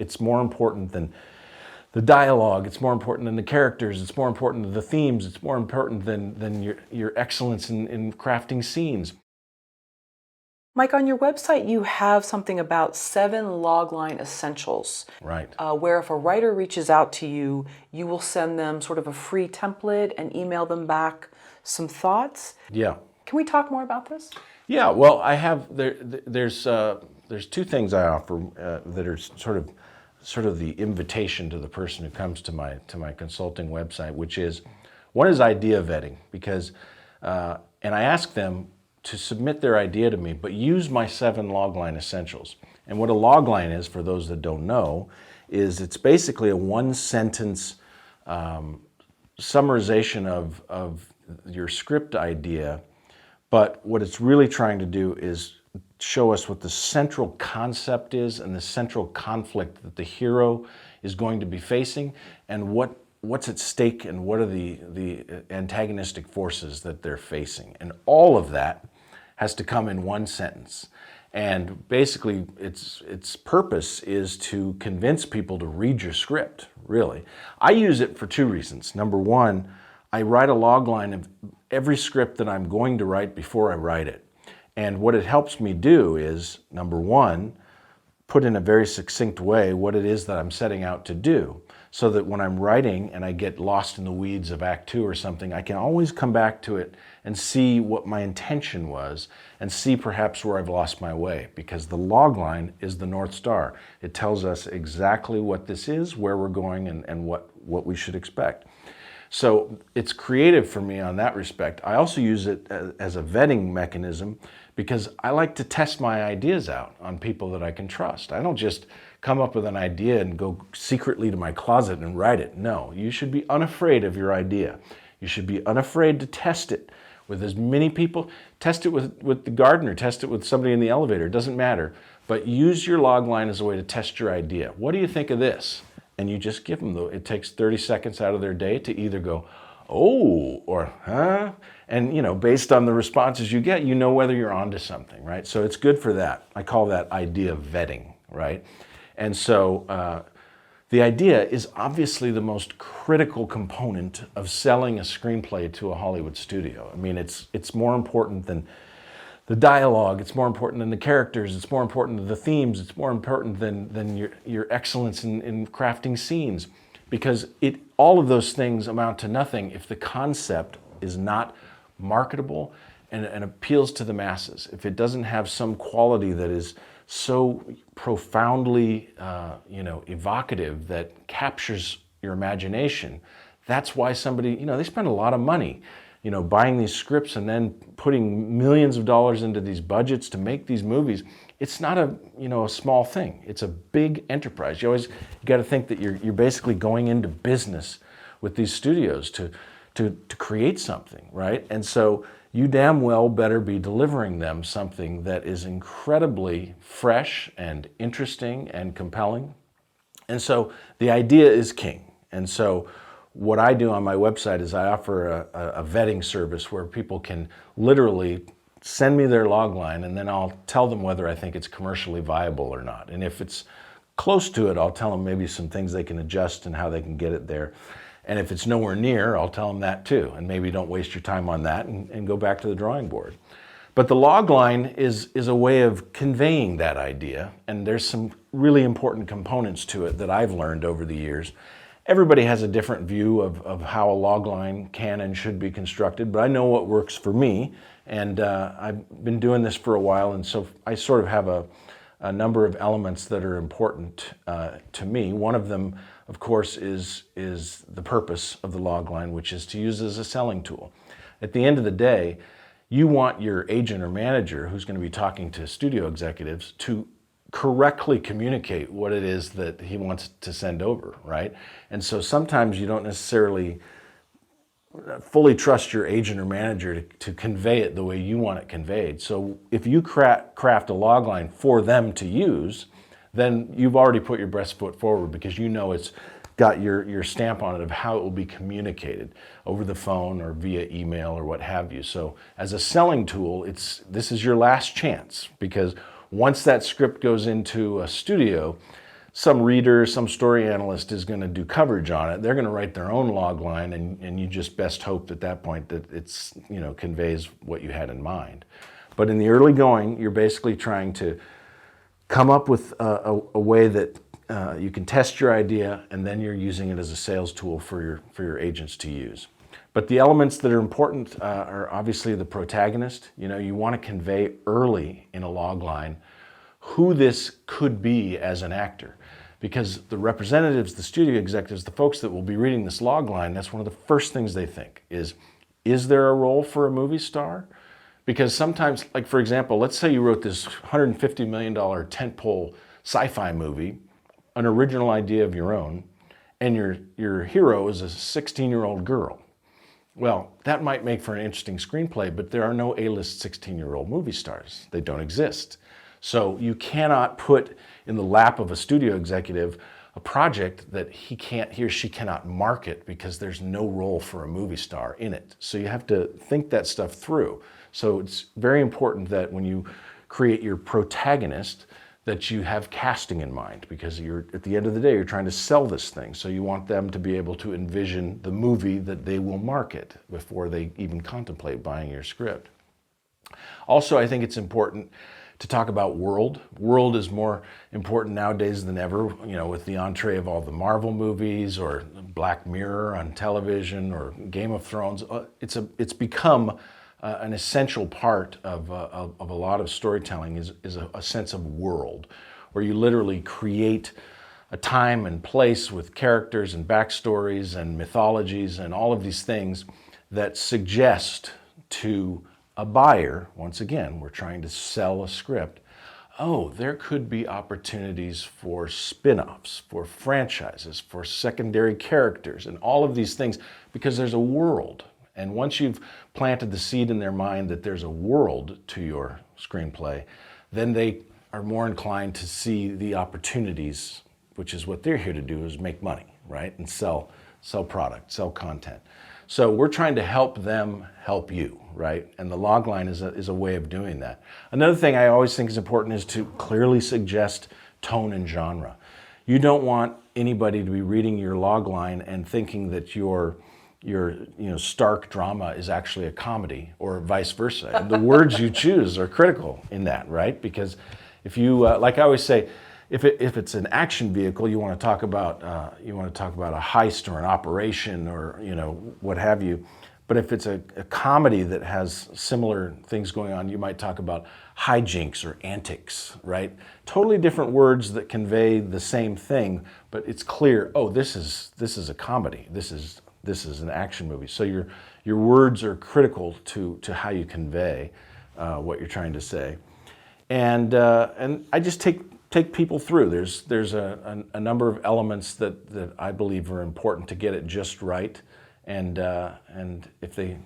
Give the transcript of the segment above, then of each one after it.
It's more important than the dialogue, it's more important than the characters, it's more important than the themes, it's more important than your excellence in crafting scenes. Mike, on your website, you have something about 7 logline essentials. Right. Where if a writer reaches out to you, you will send them sort of a free template and email them back some thoughts. Yeah. Can we talk more about this? Yeah. Well, I have there's 2 things I offer that are sort of the invitation to the person who comes to my consulting website, which is, one is idea vetting, because and I ask them to submit their idea to me, but use my 7 logline essentials. And what a logline is, for those that don't know, is it's basically a 1-sentence summarization of your script idea, but what it's really trying to do is show us what the central concept is and the central conflict that the hero is going to be facing, and what's at stake, and what are the antagonistic forces that they're facing. And all of that has to come in 1 sentence. And basically, its purpose is to convince people to read your script, really. I use it for 2 reasons. Number 1, I write a logline of every script that I'm going to write before I write it. And what it helps me do is, number 1, put in a very succinct way what it is that I'm setting out to do, so that when I'm writing and I get lost in the weeds of Act 2 or something, I can always come back to it and see what my intention was, and see perhaps where I've lost my way, because the logline is the North Star. It tells us exactly what this is, where we're going, and what we should expect. So it's creative for me on that respect. I also use it as a vetting mechanism, because I like to test my ideas out on people that I can trust. I don't just come up with an idea and go secretly to my closet and write it. No, you should be unafraid of your idea. You should be unafraid to test it with as many people. Test it with the gardener, test it with somebody in the elevator, it doesn't matter. But use your logline as a way to test your idea. What do you think of this? And you just give them, it takes 30 seconds out of their day to either go, oh, or huh? And based on the responses you get, whether you're onto something, right? So it's good for that. I call that idea vetting, right? And so the idea is obviously the most critical component of selling a screenplay to a Hollywood studio. I mean, it's more important than the dialogue, it's more important than the characters, it's more important than the themes, it's more important than your excellence in crafting scenes. Because all of those things amount to nothing if the concept is not marketable and appeals to the masses. If it doesn't have some quality that is so profoundly evocative that captures your imagination, that's why somebody, they spend a lot of money buying these scripts and then putting millions of dollars into these budgets to make these movies. It's not a small thing. It's a big enterprise. You got to think that you're basically going into business with these studios to create something, right? And so you damn well better be delivering them something that is incredibly fresh and interesting and compelling. And so the idea is king. And so what I do on my website is I offer a vetting service where people can literally send me their logline, and then I'll tell them whether I think it's commercially viable or not. And if it's close to it, I'll tell them maybe some things they can adjust and how they can get it there. And if it's nowhere near, I'll tell them that too. And maybe don't waste your time on that and go back to the drawing board. But the logline is a way of conveying that idea. And there's some really important components to it that I've learned over the years. Everybody has a different view of how a logline can and should be constructed, but I know what works for me. And I've been doing this for a while, and so I sort of have a number of elements that are important to me. One of them, of course, is the purpose of the logline, which is to use as a selling tool. At the end of the day, you want your agent or manager who's going to be talking to studio executives to correctly communicate what it is that he wants to send over, right? And so sometimes you don't necessarily fully trust your agent or manager to convey it the way you want it conveyed. So if you craft a logline for them to use, then you've already put your best foot forward, because it's got your stamp on it of how it will be communicated over the phone or via email or what have you. So as a selling tool, this is your last chance, because once that script goes into a studio, some reader, some story analyst is going to do coverage on it. They're going to write their own log line, and you just best hope at that point that it's, conveys what you had in mind. But in the early going, you're basically trying to come up with a way that you can test your idea, and then you're using it as a sales tool for your agents to use. But the elements that are important are obviously the protagonist. You want to convey early in a log line who this could be as an actor. Because the representatives, the studio executives, the folks that will be reading this log line, that's one of the first things they think is there a role for a movie star? Because sometimes, like for example, let's say you wrote this $150 million tentpole sci-fi movie, an original idea of your own, and your hero is a 16-year-old girl. Well, that might make for an interesting screenplay, but there are no A-list 16-year-old movie stars. They don't exist. So you cannot put in the lap of a studio executive a project that he or she cannot market because there's no role for a movie star in it. So you have to think that stuff through. So it's very important that when you create your protagonist, that you have casting in mind, because at the end of the day, you're trying to sell this thing. So you want them to be able to envision the movie that they will market before they even contemplate buying your script. Also, I think it's important to talk about world. World is more important nowadays than ever, with the entree of all the Marvel movies or Black Mirror on television or Game of Thrones. It's become an essential part of a lot of storytelling is a sense of world, where you literally create a time and place with characters and backstories and mythologies and all of these things that suggest to a buyer, once again, we're trying to sell a script, there could be opportunities for spin-offs, for franchises, for secondary characters, and all of these things, because there's a world. And once you've planted the seed in their mind that there's a world to your screenplay, then they are more inclined to see the opportunities, which is what they're here to do, is make money, right? And sell product, sell content. So we're trying to help them help you, right? And the logline is a way of doing that. Another thing I always think is important is to clearly suggest tone and genre. You don't want anybody to be reading your logline and thinking that your stark drama is actually a comedy, or vice versa. The words you choose are critical in that, right? Because if you, like I always say, if it's an action vehicle, you want to talk about a heist or an operation or what have you. But if it's a comedy that has similar things going on, you might talk about hijinks or antics, right? Totally different words that convey the same thing, but it's clear. This is a comedy. This is an action movie. So your words are critical to how you convey what you're trying to say, and I just take people through. There's a number of elements that I believe are important to get it just right, and if they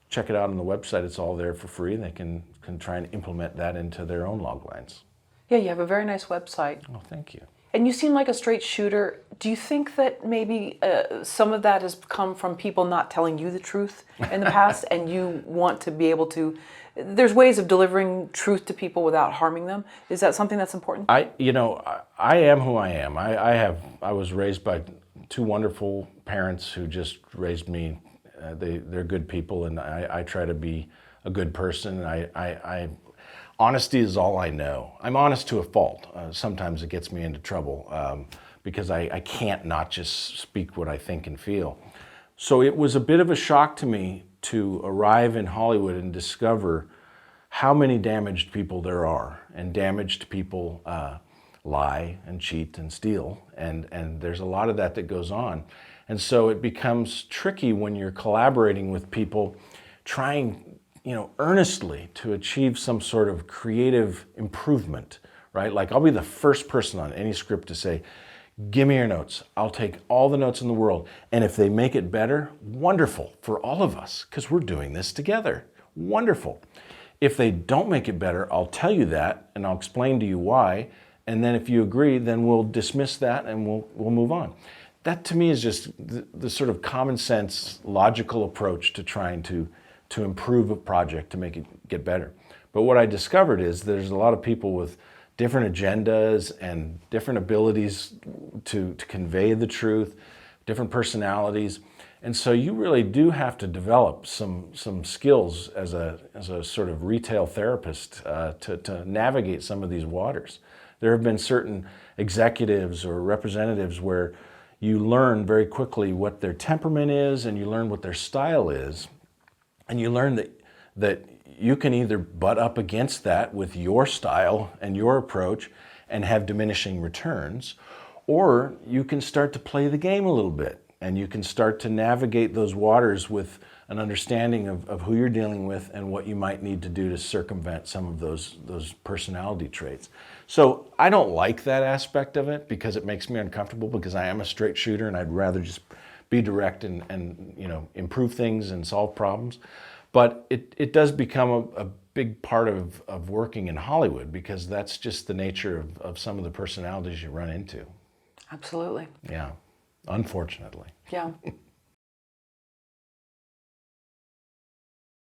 check it out on the website, it's all there for free, and they can try and implement that into their own log lines. Yeah, you have a very nice website. Oh, thank you. And you seem like a straight shooter. Do you think that maybe some of that has come from people not telling you the truth in the past, and you want to be able to? There's ways of delivering truth to people without harming them. Is that something that's important? I am who I am. I was raised by two wonderful parents who just raised me. They're good people, and I try to be a good person. Honesty is all I know. I'm honest to a fault. Sometimes it gets me into trouble because I can't not just speak what I think and feel. So it was a bit of a shock to me to arrive in Hollywood and discover how many damaged people there are. And damaged people lie and cheat and steal. And there's a lot of that goes on. And so it becomes tricky when you're collaborating with people trying earnestly to achieve some sort of creative improvement, right? Like, I'll be the first person on any script to say, give me your notes. I'll take all the notes in the world. And if they make it better, wonderful for all of us, because we're doing this together. Wonderful. If they don't make it better, I'll tell you that, and I'll explain to you why. And then if you agree, then we'll dismiss that and we'll move on. That to me is just the sort of common sense, logical approach to trying to improve a project, to make it get better. But what I discovered is there's a lot of people with different agendas and different abilities to convey the truth, different personalities. And so you really do have to develop some skills as a sort of retail therapist to navigate some of these waters. There have been certain executives or representatives where you learn very quickly what their temperament is, and you learn what their style is, and you learn that you can either butt up against that with your style and your approach and have diminishing returns, or you can start to play the game a little bit, and you can start to navigate those waters with an understanding of who you're dealing with and what you might need to do to circumvent some of those personality traits. So I don't like that aspect of it because it makes me uncomfortable, because I am a straight shooter and I'd rather just be direct and you know, improve things and solve problems. But it does become a big part of working in Hollywood, because that's just the nature of some of the personalities you run into. Absolutely. Yeah, unfortunately. Yeah.